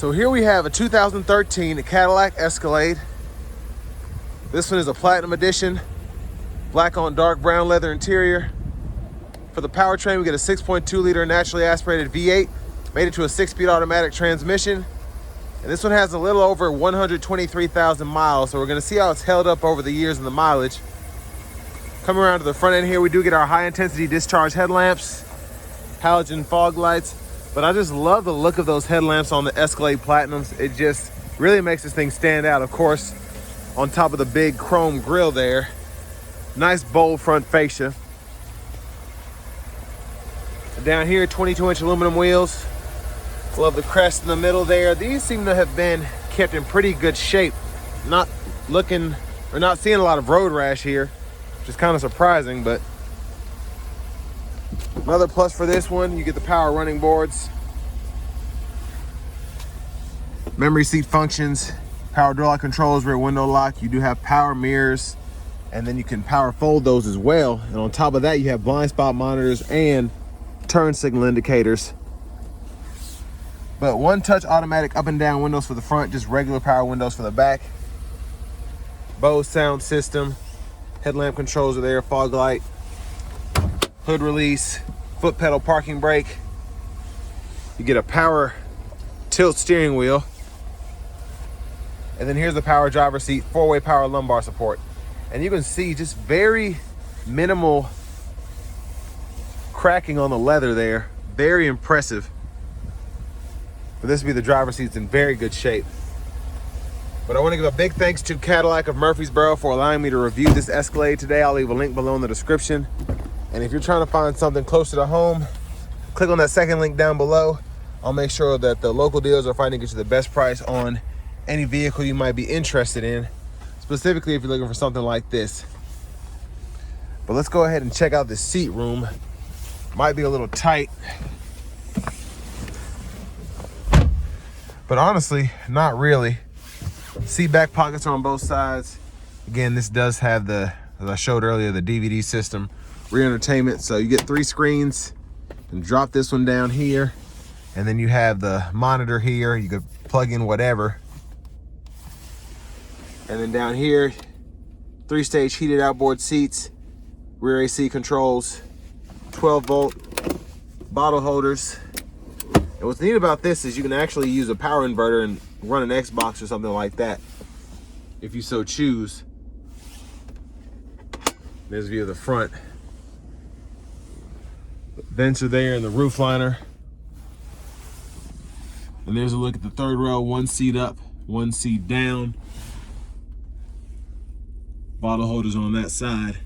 So here we have a 2013 Cadillac Escalade. This one is a Platinum Edition, black on dark brown leather interior. For the powertrain, we get a 6.2 liter naturally aspirated V8, made it to a 6-speed automatic transmission. And this one has a little over 123,000 miles, so we're gonna see how it's held up over the years and the mileage. Coming around to the front end here, we do get our high intensity discharge headlamps, halogen fog lights, but I just love the look of those headlamps on the Escalade Platinums. It just really makes this thing stand out. Of course, on top of the big chrome grille there, nice bold front fascia. Down here, 22-inch aluminum wheels. Love the crest in the middle there. These seem to have been kept in pretty good shape. Not seeing a lot of road rash here, which is kind of surprising, but another plus for this one, you get the power running boards, memory seat functions, power door lock controls, rear window lock. You do have power mirrors, and then you can power fold those as well. And on top of that, you have blind spot monitors and turn signal indicators. But one touch automatic up and down windows for the front, just regular power windows for the back. Bose sound system, headlamp controls are there, fog light, hood release, foot pedal parking brake. You get a power tilt steering wheel. And then here's the power driver seat, 4-way power lumbar support. And you can see just very minimal cracking on the leather there. Very impressive. For this to be the driver's seat's in very good shape. But I want to give a big thanks to Cadillac of Murfreesboro for allowing me to review this Escalade today. I'll leave a link below in the description. And if you're trying to find something closer to home, click on that second link down below. I'll make sure that the local dealers are finding to get you the best price on any vehicle you might be interested in, specifically if you're looking for something like this. But let's go ahead and check out the seat room. Might be a little tight, but honestly, not really. Seat back pockets are on both sides. Again, this does have the, as I showed earlier, the DVD system, rear entertainment. So you get 3 screens, and drop this one down here. And then you have the monitor here. You could plug in whatever. And then down here, 3-stage heated outboard seats, rear AC controls, 12-volt bottle holders. And what's neat about this is you can actually use a power inverter and run an Xbox or something like that, if you so choose. There's a view of the front. The vents are there and the roof liner. And there's a look at the third row, 1 seat up, 1 seat down. Bottle holders on that side.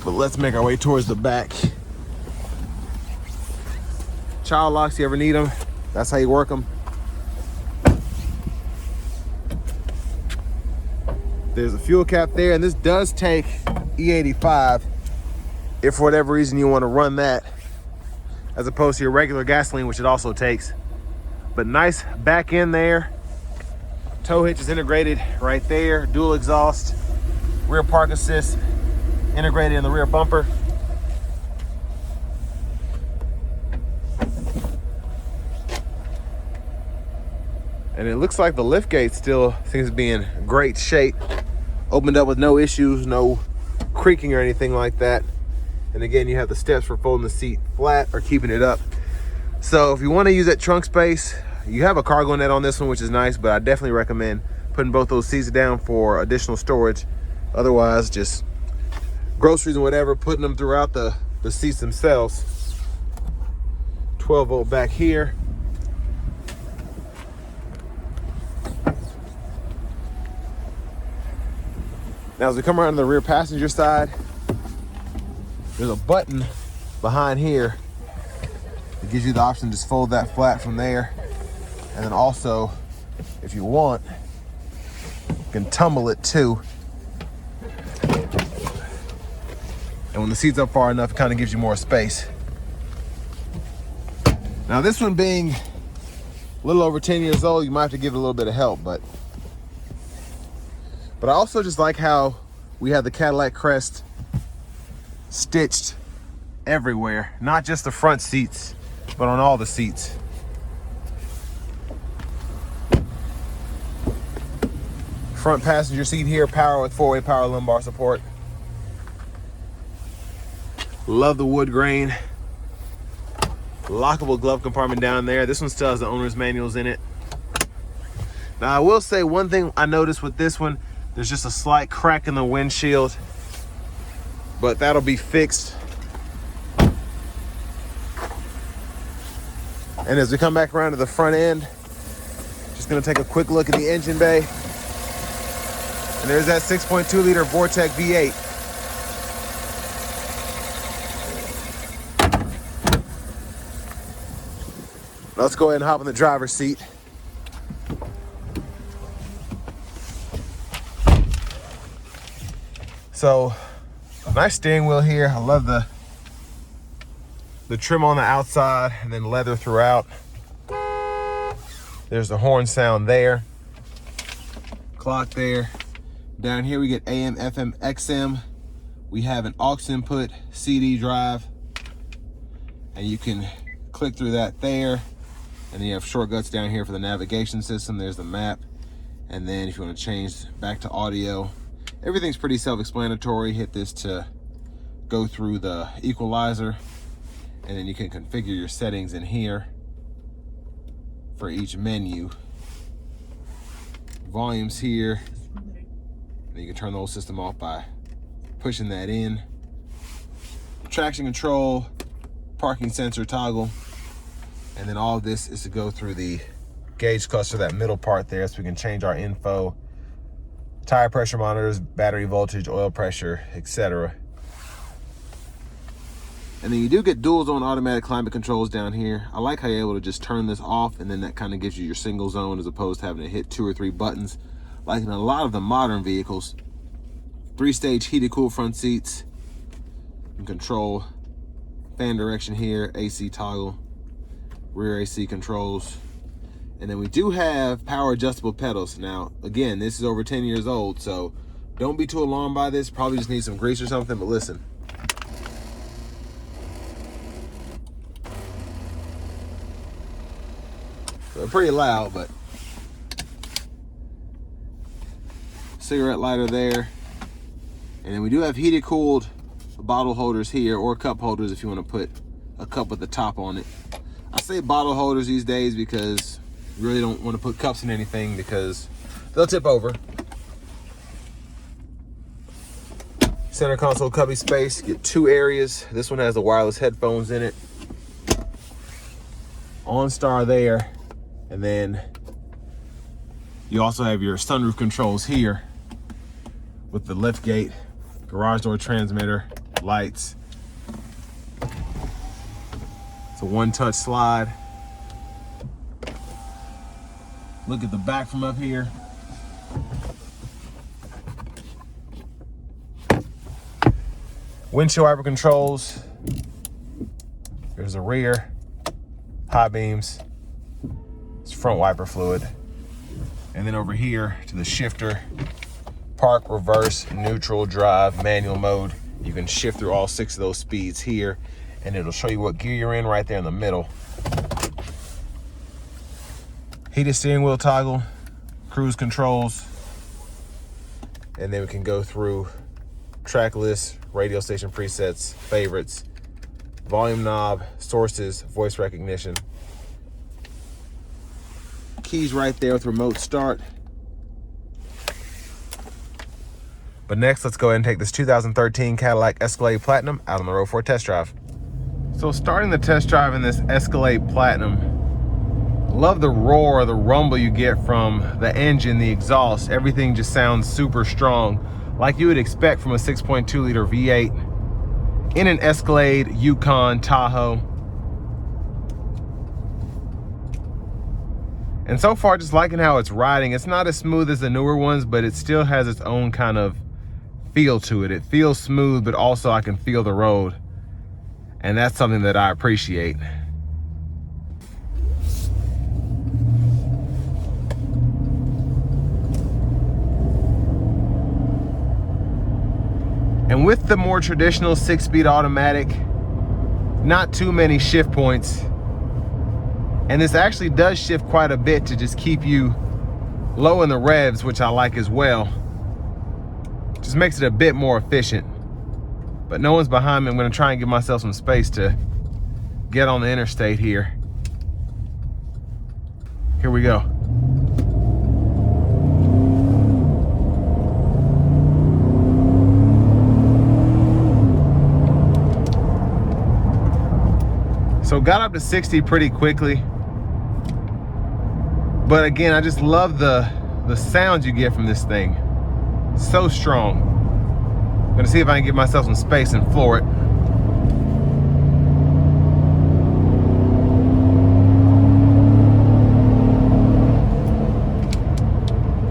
But let's make our way towards the back. Child locks, you ever need them, that's how you work them. There's a fuel cap there, and this does take E85 if for whatever reason you want to run that, as opposed to your regular gasoline, which it also takes. But nice back end there. Tow hitch is integrated right there. Dual exhaust, rear park assist integrated in the rear bumper. And it looks like the lift gate still seems to be in great shape. Opened up with no issues, no creaking or anything like that. And again, you have the steps for folding the seat flat or keeping it up. So if you want to use that trunk space, you have a cargo net on this one, which is nice, but I definitely recommend putting both those seats down for additional storage. Otherwise, just groceries and whatever, putting them throughout the seats themselves. 12-volt back here. Now, as we come around to the rear passenger side, there's a button behind here that gives you the option to just fold that flat from there. And then also, if you want, you can tumble it too. And when the seat's up far enough, it kind of gives you more space. Now, this one being a little over 10 years old, you might have to give it a little bit of help, but I also just like how we have the Cadillac crest stitched everywhere, not just the front seats, but on all the seats. Front passenger seat here, power with 4-way power lumbar support. Love the wood grain. Lockable glove compartment down there. This one still has the owner's manuals in it. Now I will say one thing I noticed with this one, there's just a slight crack in the windshield, but that'll be fixed. And as we come back around to the front end, just gonna take a quick look at the engine bay. And there's that 6.2 liter Vortec V8. Let's go ahead and hop in the driver's seat. So, a nice steering wheel here. I love the trim on the outside and then leather throughout. There's the horn sound there. Clock there. Down here we get AM, FM, XM. We have an aux input, CD drive, and you can click through that there. And then you have shortcuts down here for the navigation system. There's the map. And then if you want to change back to audio, everything's pretty self-explanatory. Hit this to go through the equalizer. And then you can configure your settings in here for each menu. Volumes here. And you can turn the whole system off by pushing that in. Traction control, parking sensor toggle. And then all of this is to go through the gauge cluster, that middle part there, so we can change our info, tire pressure monitors, battery voltage, oil pressure, etc. And then you do get dual zone automatic climate controls down here. I like how you're able to just turn this off, and then that kind of gives you your single zone as opposed to having to hit 2 or 3 buttons like in a lot of the modern vehicles. 3-stage heated cool front seats. You can control fan direction here, AC toggle, rear AC controls. And then we do have power adjustable pedals. Now, again, this is over 10 years old, so don't be too alarmed by this. Probably just need some grease or something, but listen. So they're pretty loud, but cigarette lighter there. And then we do have heated cooled bottle holders here, or cup holders if you want to put a cup with the top on it. I say bottle holders these days because you really don't want to put cups in anything because they'll tip over. Center console cubby space, get 2 areas. This one has the wireless headphones in it. OnStar there. And then you also have your sunroof controls here with the lift gate, garage door transmitter, lights. It's a 1-touch slide. Look at the back from up here. Windshield wiper controls. There's the rear, high beams. It's front wiper fluid. And then over here to the shifter, park, reverse, neutral, drive, manual mode. You can shift through all 6 of those speeds here, and it'll show you what gear you're in right there in the middle. Heated steering wheel toggle, cruise controls, and then we can go through track list, radio station presets, favorites, volume knob, sources, voice recognition. Keys right there with remote start. But next, let's go ahead and take this 2013 Cadillac Escalade Platinum out on the road for a test drive. So starting the test drive in this Escalade Platinum, love the roar, the rumble you get from the engine, the exhaust. Everything just sounds super strong, like you would expect from a 6.2 liter V8 in an Escalade, Yukon, Tahoe. And so far, just liking how it's riding. It's not as smooth as the newer ones, but it still has its own kind of feel to it. It feels smooth, but also I can feel the road. And that's something that I appreciate. And with the more traditional 6-speed automatic, not too many shift points. And this actually does shift quite a bit to just keep you low in the revs, which I like as well. Just makes it a bit more efficient. But no one's behind me. I'm gonna try and give myself some space to get on the interstate here. Here we go. So got up to 60 pretty quickly. But again, I just love the sounds you get from this thing. So strong. I'm gonna see if I can give myself some space and floor it.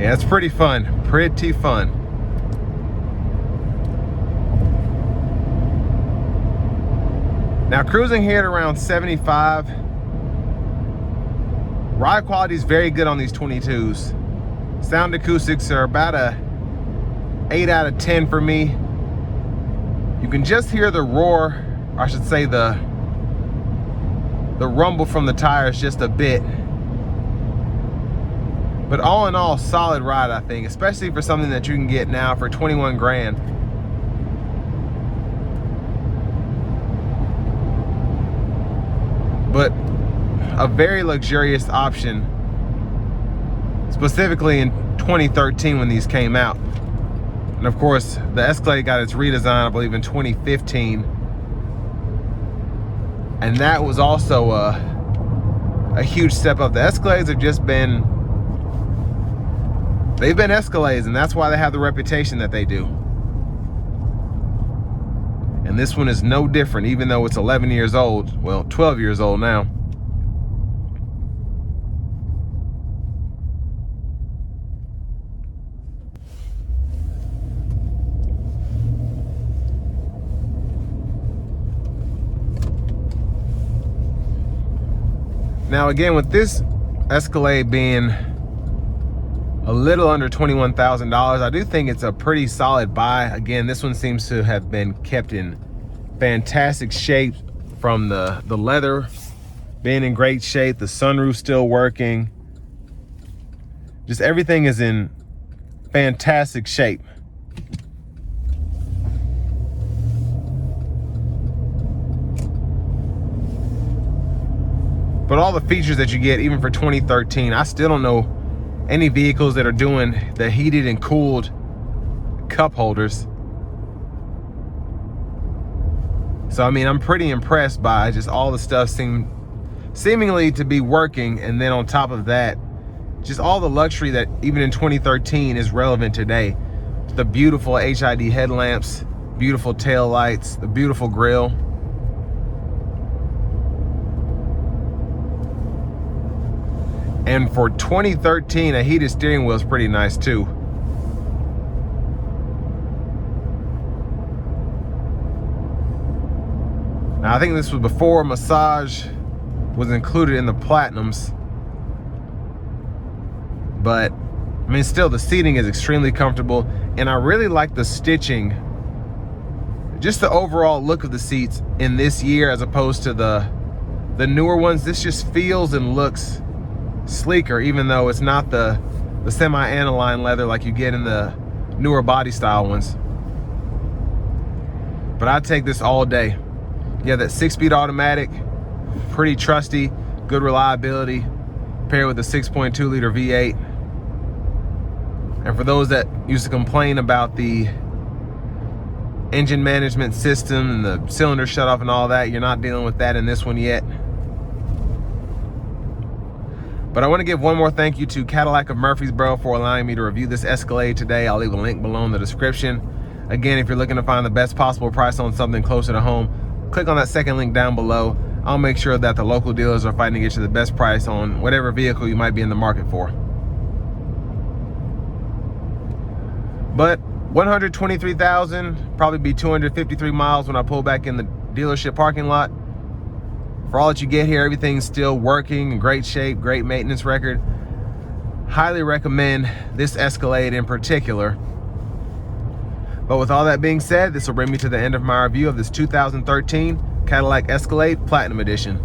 Yeah, it's pretty fun, pretty fun. Now cruising here at around 75. Ride quality is very good on these 22s. Sound acoustics are about a 8 out of 10 for me. You can just hear the roar, or I should say the rumble from the tires just a bit. But all in all, solid ride, I think, especially for something that you can get now for 21 grand. But a very luxurious option, specifically in 2013 when these came out. And of course, the Escalade got its redesign, I believe, in 2015. And that was also a huge step up. The Escalades have just been, they've been Escalades, and that's why they have the reputation that they do. And this one is no different, even though it's 11 years old. Well, 12 years old now. Now again, with this Escalade being a little under $21,000, I do think it's a pretty solid buy. Again, this one seems to have been kept in fantastic shape, from the leather being in great shape, the sunroof still working. Just everything is in fantastic shape. But all the features that you get, even for 2013, I still don't know any vehicles that are doing the heated and cooled cup holders. So I mean, I'm pretty impressed by just all the stuff seemingly to be working, and then on top of that, just all the luxury that even in 2013 is relevant today. The beautiful HID headlamps, beautiful tail lights, the beautiful grille. And for 2013, a heated steering wheel is pretty nice too. Now, I think this was before massage was included in the Platinums. But, I mean, still, the seating is extremely comfortable. And I really like the stitching. Just the overall look of the seats in this year as opposed to the newer ones. This just feels and looks sleeker, even though it's not the semi-aniline leather like you get in the newer body style ones. But I'd take this all day. Yeah, that 6-speed automatic, pretty trusty, good reliability, paired with a 6.2 liter V8. And for those that used to complain about the engine management system and the cylinder shutoff and all that, you're not dealing with that in this one yet. But I want to give one more thank you to Cadillac of Murfreesboro for allowing me to review this Escalade today. I'll leave a link below in the description. Again, if you're looking to find the best possible price on something closer to home, click on that second link down below. I'll make sure that the local dealers are fighting to get you the best price on whatever vehicle you might be in the market for. But $123,000, probably be 253 miles when I pull back in the dealership parking lot. For all that you get here, everything's still working, in great shape, great maintenance record. Highly recommend this Escalade in particular. But with all that being said, this will bring me to the end of my review of this 2013 Cadillac Escalade Platinum Edition.